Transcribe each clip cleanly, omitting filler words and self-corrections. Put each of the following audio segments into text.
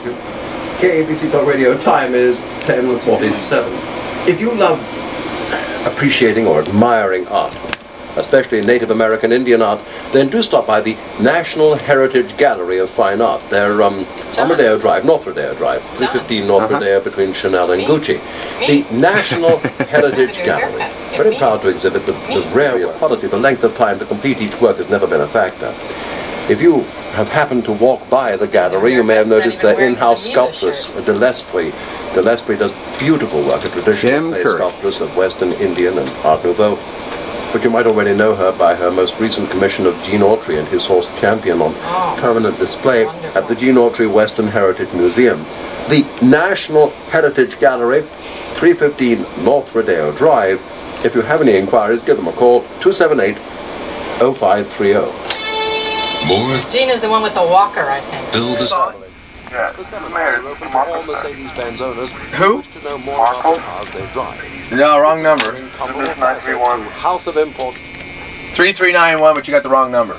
Thank you. KABC Talkradio, time is 10:47. If you love appreciating or admiring art, especially Native American Indian art, then do stop by the National Heritage Gallery of Fine Art. They're on Rodeo Drive, North Rodeo Drive, 315 North Rodeo between Chanel and Gucci. The National Heritage Gallery, very proud to exhibit the rare quality. The length of time to complete each work has never been a factor. If you have happened to walk by the gallery, you may have noticed their in-house sculptress, Gillespie. Gillespie does beautiful work, a traditional clay sculptress of Western Indian and Art Nouveau. But you might already know her by her most recent commission of Gene Autry and his horse Champion on permanent display at the Gene Autry Western Heritage Museum. The National Heritage Gallery, 315 North Rodeo Drive. If you have any inquiries, give them a call, 278-0530. More. Gene is the one with the walker, I think. Build a Yeah. The seminars are open for all Mercedes-Benz owners Who? wish to know more about the cars they drive. No, wrong number. This is 931. House of Import. 3391, but you got the wrong number.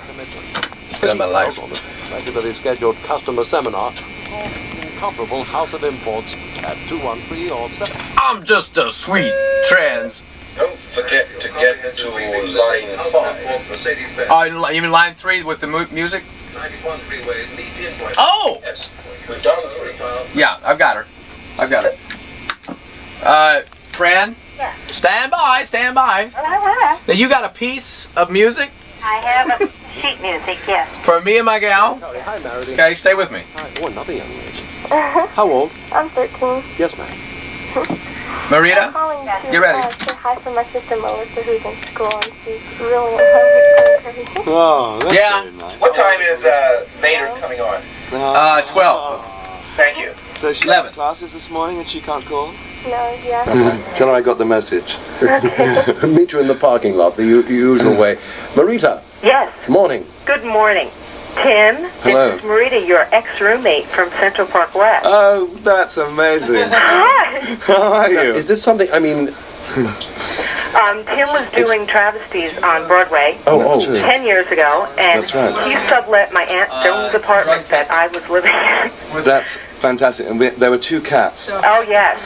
Got my life on it. Regularly scheduled customer seminar. Incomparable House of Imports at 213 or 7. I'm just a sweet trans. Don't forget to get to line 5. You mean line 3 with the music? 91 freeways need the invoice. Oh! Yes. We've done 3. Yeah, I've got her. Fran? Yeah. Stand by. Now you got a piece of music I have a sheet music, yes. for me and my gal? Hi, Meredith. Okay, stay with me. Hi. Oh, another young lady. How old? I'm 13. Yes, ma'am. I'm Marita? calling to You ready? say hi for my sister Melissa, who's in school, and she's really in hungry. Oh, that's Yeah. very nice. What time is Vader coming on? 12. Thank you. So she's 11. in classes this morning and she can't call? No, yeah. Tell her I got the message. Meet you in the parking lot, the usual way. Marita, Yes, morning. good morning. Tim, Hello. this is Marita, your ex-roommate from Central Park West. Oh, that's amazing. Hi! How are you? Is this something, I mean... Tim was doing travesties on Broadway That's true. 10 years ago, and That's right. he sublet my Aunt Joan's apartment that I was living in. That's fantastic. And there were 2 cats. Oh, yes.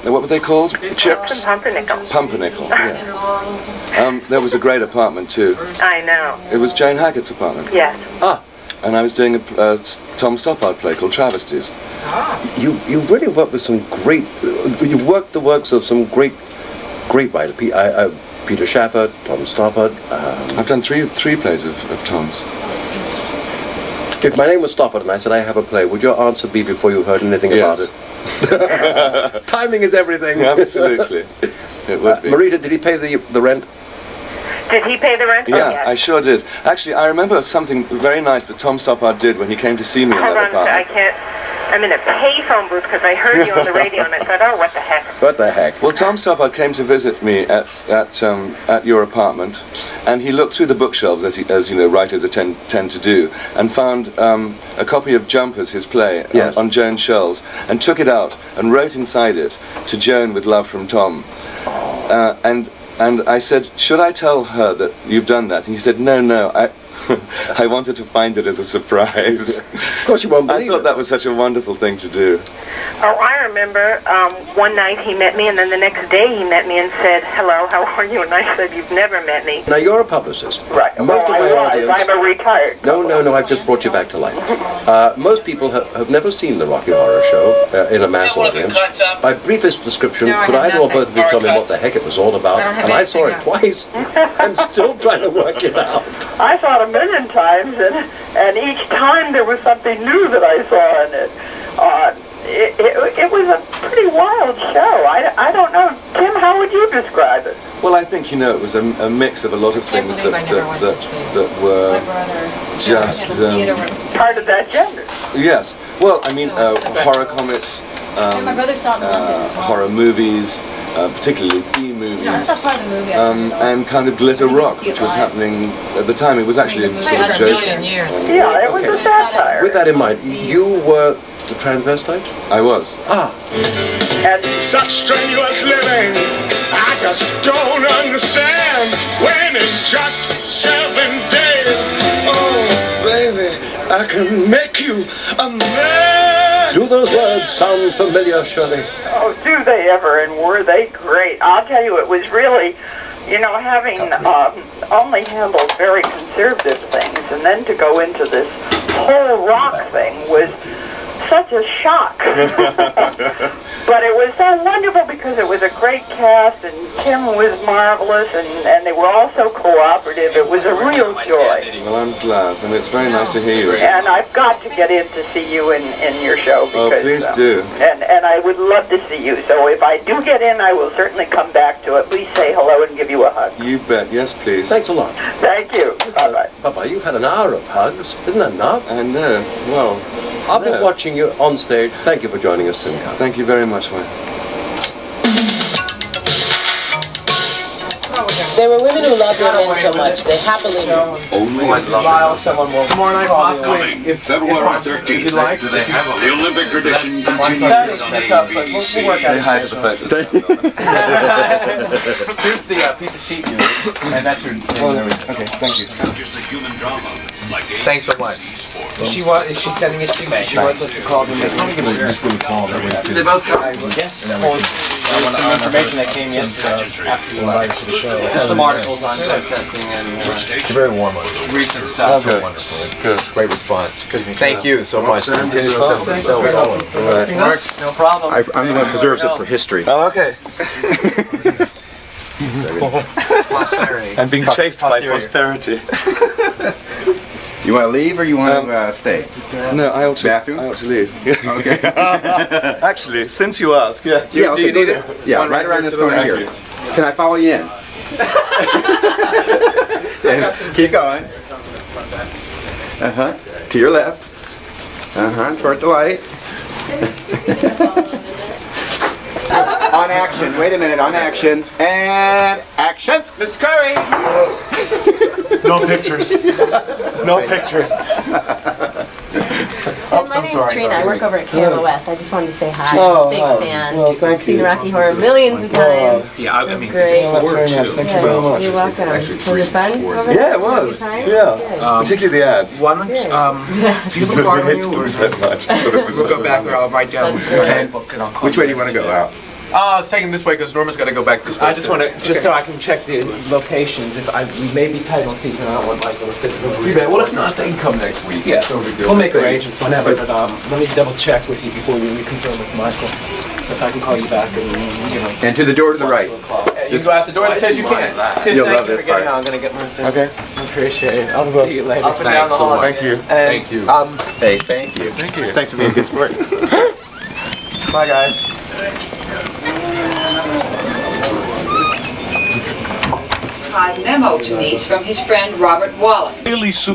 What were they called? Chips? Pumpernickel. Pumpernickel, yeah. There was a great apartment too. I know. It was Jane Hackett's apartment. Yes. And I was doing a Tom Stoppard play called Travesties. You really worked with some great... You've worked the works of some great writers. Peter Shaffer, Tom Stoppard. I've done three plays of Tom's. If my name was Stoppard and I said I have a play, would your answer be before you heard anything about it? Timing is everything. Absolutely. It would be. Marita, did he pay the rent? Did he pay the rent? Yeah, Oh, yes. I sure did. Actually, I remember something very nice that Tom Stoppard did when he came to see me in Hold that on, sir, I apartment. can't. I'm in a payphone booth because I heard you on the radio and I thought, oh, what the heck? What the heck? Well, Tom Stoppard came to visit me at your apartment, and he looked through the bookshelves as you know writers tend to do, and found a copy of Jumpers, his play, Yes. on Joan's shelves, and took it out and wrote inside it, "To Joan with love from Tom," and I said, "Should I tell her that you've done that?" And he said, "No, I wanted to find it as a surprise." Of course you won't I believe thought it. that was such a wonderful thing to do. Oh, I remember one night he met me, and then the next day he met me and said, hello, how are you? And I said, you've never met me. Now, you're a publicist. Right. Most of my audience... I'm a retired. No, I've just brought you back to life. Most people have never seen the Rocky Horror Show in a mass audience. By briefest description, No, I could have either or both nothing. of you tell me what the heck it was all about? I don't have And I saw it anything twice. I'm still trying to work it out. I saw it a million times, and each time there was something new that I saw in it. It was a pretty wild show. I don't know. Tim, how would you describe it? Well, I think, it was a mix of a lot of Can't things believe I never went to see that were My brother. just, Part of that gender. yes. Well, I mean, horror comics, My brother saw it in London as well. horror movies, particularly B-movies, No, that's not part of the movie. and kind of glitter I didn't rock, see it which was live. happening at the time. It was actually a sort of About a joke. million years. Yeah, it was Okay. a satire. With that in mind, you were the transvestite? I was. And Such strenuous living, I just don't understand. When in just 7 days, oh baby, I can make you a man. Do those words sound familiar, Shirley? Oh, do they ever, and were they great? I'll tell you, it was really, having only handled very conservative things, and then to go into this whole rock thing was such a shock. But it was so wonderful because it was a great cast, and Tim was marvelous, and they were all so cooperative. It was a real joy. Well, I'm glad, and it's very nice to hear you. And I've got to get in to see you in your show. Because, Oh, please do. And I would love to see you. So if I do get in, I will certainly come back to it. Please say hello and give you a hug. You bet. Yes, please. Thanks a lot. Thank you. Bye-bye. Bye-bye. You've had an hour of hugs. Isn't that enough? I know. Well, I've been watching you on stage. Thank you for joining us, Tim. Thank you very much, Wayne. There were women who loved their men so much, they happily Only While someone will Tomorrow night, call me possibly, if February possible, 13th. if you'd like. Do they have a the Olympic tradition Saturday, continues on that's up, but we'll ABC. work Say out hi a to the schedule. folks. Here's the piece of sheet music, and that's your okay, thank you. Just a human drama. Like Thanks so much. Is she sending it to me? She wants us to call them. Just give me a call. They both come. Yes. There was some information that came yesterday after you invited us to the show. Just some articles on drug testing and Very warm. recent stuff. Good. Good. Great response. Thank you so much. Continue All right. No problem. I'm the one who preserves it for history. Oh, okay. Posterity. I'm being chased by posterity. You want to leave or you want to stay? No, I ought to. Bathroom? I ought to leave. Okay. Actually, since you ask, yes. Yeah, okay, do that. Yeah, right around this corner here. Can I follow you in? Keep going. Uh-huh. To your left. Uh-huh, towards the light. On action. Wait a minute, on action. And action. Mr. Curry! No pictures. No pictures. Tim, my name's Trina. I work over at KABC. I just wanted to say hi. Oh, Big hi. fan. Well, thank Seen you. Rocky Horror millions of times. Yeah, It was great. That's very nice. Thank you very much. You're welcome. Was it fun over there? Yeah, it Did you have a was. good time? Yeah. Good. Particularly the ads. Why don't do you have a card on you? It's so much. But it was We'll go back there. I'll write down That's great. my book and I'll call Which way do you want to go out? It's taking this way because Norman's got to go back this way. I just want to, just so I can check the locations, if we may be tight on seats and I don't want Michael to sit in the room. Well, if not, they can come next week. Yeah, No big deal. we'll make arrangements whenever, but let me double check with you before you reconfirm with Michael. So if I can call you back and, And to the door to the right. You go out the door that says you can't. Tim, You'll thank love you this for getting part. on. I'm going to get my things. Okay. I appreciate it. I'll see you later. Up and down the hall. Thank you. And, Thank you. Hey, thank you. Thank you. Thanks for being a good sport. Bye, guys. Memo to me from his friend Robert Wallen. Really super